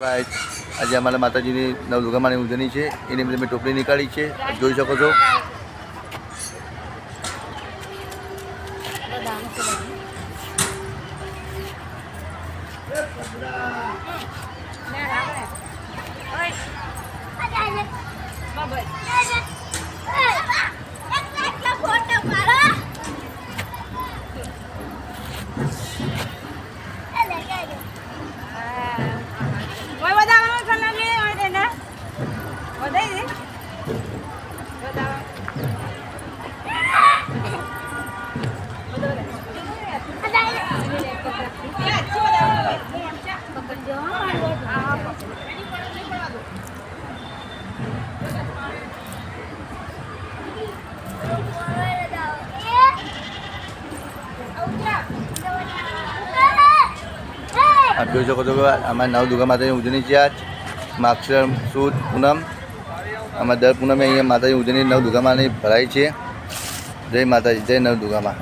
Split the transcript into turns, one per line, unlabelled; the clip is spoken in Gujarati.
આજે અમારા માતાજીની નવદુર્ગામાની ઉજવણી છે, એની અંદર મેં ટોપલી નીકાળી છે, જોઈ શકો છો. આપ જોઈ શકો છો કે અમારી નવદુર્ગા માતાજીની ઉજવણી છે. આજ માક્ષર સુદ પૂનમ અમારે દર પૂનમે અહીંયા માતાજીની ઉજવણી નવદુર્ગામાની ભરાય છે. જય માતાજી, જય નવદુર્ગામાં.